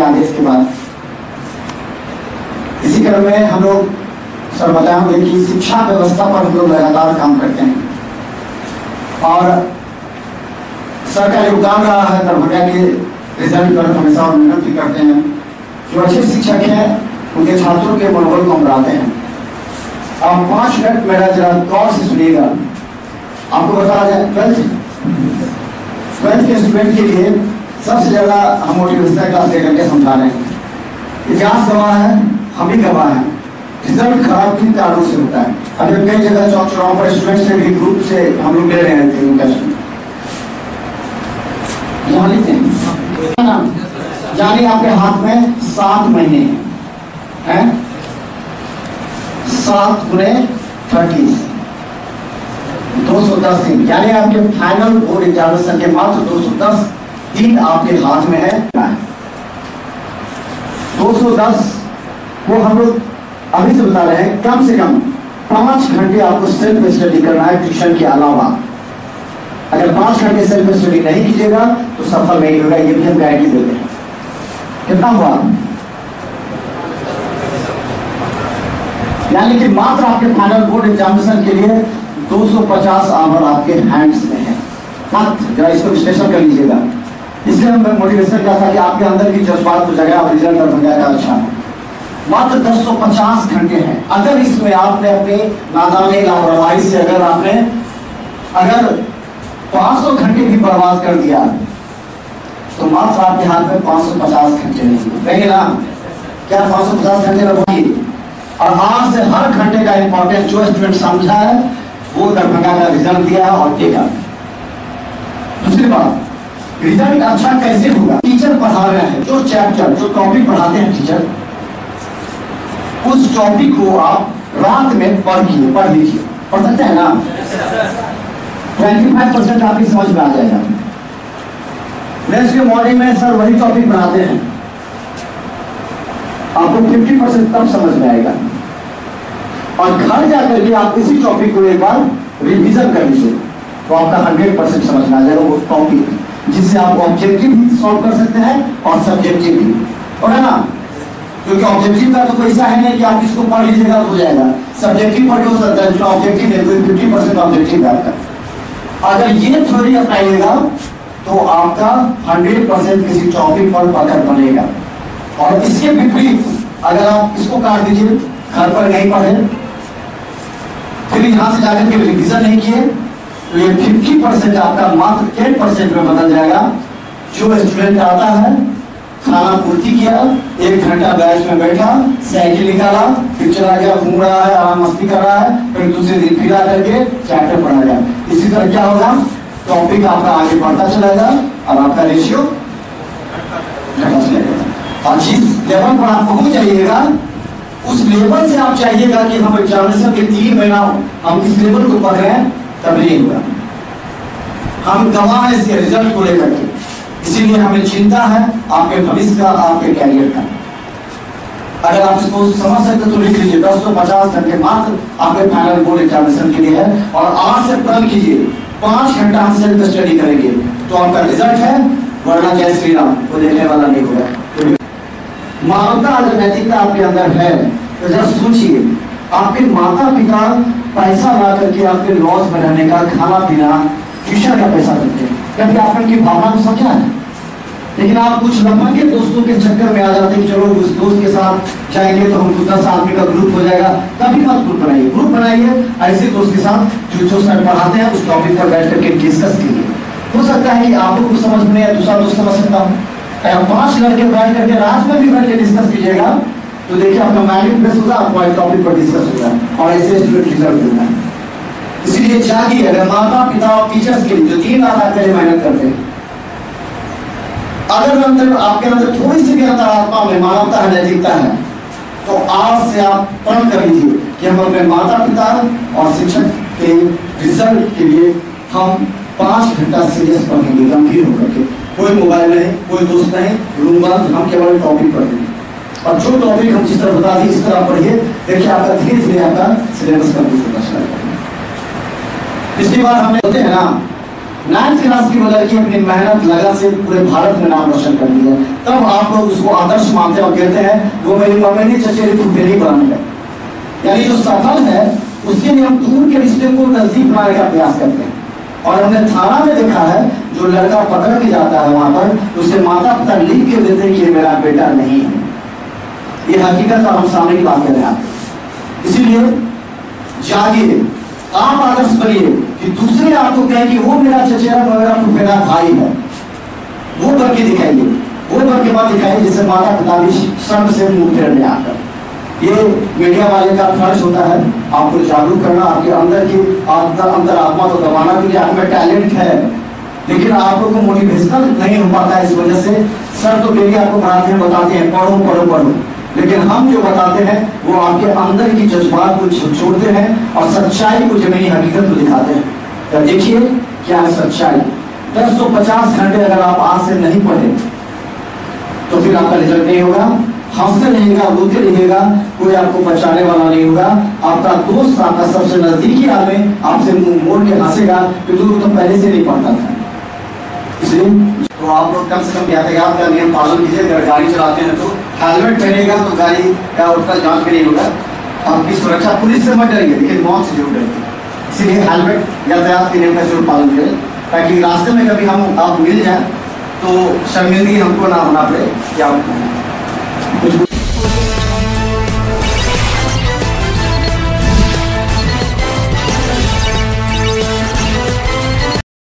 आदेश के बाद। इसी क्रम में हम लोग सर बताएंगे कि शिक्षा व्यवस्था पर हम लोग लगातार काम करते हैं और सर का योगदान रहा है दरभंगा के रिजल्ट पर हमेशा और मेहनत भी करते हैं। जो अच्छे शिक्षक हैं उनके छात्रों के मनोबल को हम बढ़ाते हैं। आप 5 मिनट मेरा जरा गौर से सुनिएगा। आपको बताया जाए ट्वेल्थ के स्टूडेंट के लिए सबसे ज्यादा हम मोटिवेशनल क्लास लेकर के समझा रहे हैं। इतिहास गवाह है, हम भी गवाह हैं, रिजल्ट खराब किन कारणों से होता है। अभी कई जगह चौक चौराहों पर स्टूडेंट से भी ग्रुप से हम लोग ले रहे हैं उनका यहाँ लिखते हैं। यानी आपके हाथ में 7 महीने हैं, 7 गुणे 30 210 दिन, यानी आपके फाइनल बोर्ड एग्जामिनेशन के मात्र 210 दिन आपके हाथ में है। 210 वो हम लोग अभी से बता रहे हैं, कम से कम 5 घंटे आपको सेल्फ स्टडी करना है ट्यूशन के अलावा। अगर 5 घंटे सेल्फ स्टडी नहीं कीजिएगा तो सफल नहीं होगा, ये भी हम गारंटी देते हैं। कितना हुआ? यानी कि मात्र आपके फाइनल बोर्ड एग्जामिनेशन के लिए 250 आवर आपके हैंड्स में है। मात्र जरा इसको विश्लेषण कर लीजिएगा। इसलिए हम मोटिवेशन किया था कि आपके अंदर की जज्बात को जगह और रिजल्ट दरभंगा का अच्छा है। मात्र 250 घंटे हैं। अगर इसमें आपने अपनी नादानी लापरवाही से अगर 500 घंटे भी बर्बाद कर दिया तो मात्र आपके हाथ में 550 घंटे नहीं है ना? क्या 550 घंटे में होगी? और आज से हर घंटे का इंपॉर्टेंस जो स्टूडेंट समझा है वो दरभंगा का रिजल्ट दिया और देगा। दूसरी बात, रिजल्ट अच्छा कैसे होगा? टीचर पढ़ा रहे हैं, जो चैप्टर जो टॉपिक पढ़ाते हैं टीचर, उस टॉपिक को आप रात में पढ़ लीजिए। पढ़ सकते हैं ना? 25% आपकी समझ में आ जाएगा। नेक्स्ट के मॉर्निंग में सर वही टॉपिक पढ़ाते हैं, आपको 50% तब समझ में आएगा। और घर जाकर के आप इसी टॉपिक को एक बार रिवीजन कर लीजिए तो आपका 100% समझ में आ जाएगा वो टॉपिक, जिससे आप ऑब्जेक्टिव भी सॉल्व कर सकते हैं और सब्जेक्टिव भी, और है ना? क्योंकि ऑब्जेक्टिव का तो कोई ऐसा है नहीं कि आप इसको पढ़ लीजिएगा तो हो जाएगा। सब्जेक्टिव पढ़ हो सकता है, जो ऑब्जेक्टिव है कोई 50% ऑब्जेक्टिव है आपका। अगर ये थ्योरी अपनाइएगा तो आपका 100% किसी टॉपिक पर पकड़ बनेगा। और इसके विपरीत अगर आप इसको काट दीजिए, घर पर नहीं पढ़े, फिर यहाँ से जाकर के रिवीजन नहीं किए, तो ये 50% आपका मात्र 10% में बदल जाएगा। जो स्टूडेंट आता है, खाना पूर्ति किया, 1 घंटा बैच में बैठा, साइकिल निकाला, फिर चला गया, घूम रहा है, आराम मस्ती कर रहा है, फिर दूसरे दिन फिर आकर के चैप्टर पढ़ा गया। इसी तरह क्या होगा? टॉपिक आपका आगे बढ़ता चलेगा और आपका रेशियो घटता चलेगा। और जिस लेवल पर आप पहुंच जाइएगा, उस लेवल से आप चाहिएगा कि हम एग्जामिनेशन के 3 महीना हम इस लेवल को पढ़ रहे हैं, तब नहीं होगा। हम गवाह हैं इसके रिजल्ट को लेकर के, इसीलिए हमें चिंता है आपके भविष्य का, आपके कैरियर का। अगर आप इसको समझ सकते तो लिख लीजिए, 250 घंटे मात्र आपके फाइनल बोर्ड एग्जामिनेशन के लिए है। और आज से प्रण कीजिए 5 घंटा हम सेल्फ स्टडी करेंगे तो आपका रिजल्ट है, वरना जय श्री राम को देखने वाला नहीं होगा। मानवता अगर नैतिकता आपके अंदर है तो जरा सोचिए, आपके माता पिता पैसा ला करके आपके लॉज में रहने का, खाना पीना, ट्यूशन का पैसा देते हैं, क्योंकि आपकी भावना को समझा है। लेकिन आप कुछ लम्बे दोस्तों के चक्कर में आ जाते हैं, चलो उस दोस्त के साथ जाएंगे तो हमको 10 आदमी का ग्रुप हो जाएगा। कभी मत ग्रुप बनाइए, ग्रुप बनाइए ऐसे दोस्त के साथ जो सर पढ़ाते हैं उस टॉपिक पर बैठ करके डिस्कस कीजिए। हो सकता है कि आपको कुछ समझ में आए, दूसरा दोस्त समझ सकता हूँ। 5 लड़के बैठ करके रात में भी बैठ के डिस्कस कीजिएगा तो देखिए आपका माइंड फ्रेश होगा, आपको टॉपिक पर डिस्कस होगा और ऐसे स्टूडेंट रिजल्ट देता है। इसलिए जागिए, अगर माता पिता और टीचर्स के लिए जो 3 रात के लिए मेहनत करते हैं, अगर अंदर आपके अंदर थोड़ी सी भी अंतरात्मा में मानवता है, नैतिकता है, तो आज से आप प्रण कर लीजिए कि हम अपने माता पिता और शिक्षक के रिजल्ट के लिए हम 5 घंटा सीरियस पढ़ेंगे, गंभीर होकर के। कोई मोबाइल नहीं, कोई दोस्त नहीं, रूम बंद, हम केवल टॉपिक पढ़ेंगे। और जो टॉपिक हम जिस तरह बता दी इस तरह पढ़िए, देखिए आपका धीरे धीरे आपका सिलेबस कंप्लीट होता चला जाएगा। पिछली बार हमने होते हैं ना 9th क्लास की वो लड़की अपनी मेहनत लगन से पूरे भारत में नाम रोशन कर दिया, तब आप लोग उसको आदर्श मानते हैं और कहते हैं वो मेरी मम्मी ने चचेरी फुफेरी बनानी है। यानी जो सफल है उसके लिए हम दूर के रिश्ते को नजदीक बनाने का प्रयास करते हैं। और हमने थाना में देखा है, जो लड़का पकड़ के जाता है वहां पर उसके माता पिता लिख के देते हैं कि मेरा बेटा नहीं है। ये हकीकत हम सामने की बात कर रहे हैं। इसीलिए जागिए, आप आदर्श बनिए कि दूसरे आपको कहें कि वो मेरा चचेरा वगैरह फुफेरा भाई है, वो बन के दिखाइए, वो बन के बात दिखाइए जिससे माता पिता भी शर्म से मुंह फेरने आकर। ये मीडिया वाले का फर्ज होता है आपको जागरूक करना, आपके अंदर की अंतर आत्मा को दबाना, क्योंकि आप में टैलेंट है लेकिन आप लोग को मोटिवेशनल नहीं हो पाता है। इस वजह से सर तो डेली आपको पढ़ाते हैं, बताते हैं पढ़ो पढ़ो पढ़ो, लेकिन हम जो बताते हैं वो आपके अंदर की जज्बात को छोड़ते हैं और सच्चाई को, जमीनी हकीकत को दिखाते हैं। तो देखिए क्या है सच्चाई। 1050 घंटे अगर आप आज से नहीं पढ़े तो फिर आपका रिजल्ट नहीं होगा। हंसते रहिएगा, रोते रहिएगा, कोई आपको बचाने वाला नहीं होगा। आपका दोस्त, आपका सबसे नजदीकी आदमी आपसे मुंह मोड़ के हंसेगा कि तू तो पहले से नहीं पढ़ता था। इसलिए तो आप लोग कम से कम यातायात का नियम पालन कीजिए। अगर गाड़ी चलाते हैं तो हेलमेट पहनेगा तो गाड़ी का उसका जांच भी नहीं होगा। आपकी सुरक्षा, पुलिस से मत डरिए लेकिन मौत से जरूर डरिए। इसीलिए हेलमेट यातायात के नियम का जरूर पालन करें, ताकि रास्ते में कभी हम आप मिल जाए तो शर्मिंदगी हमको ना होना पड़े कि आप कुछ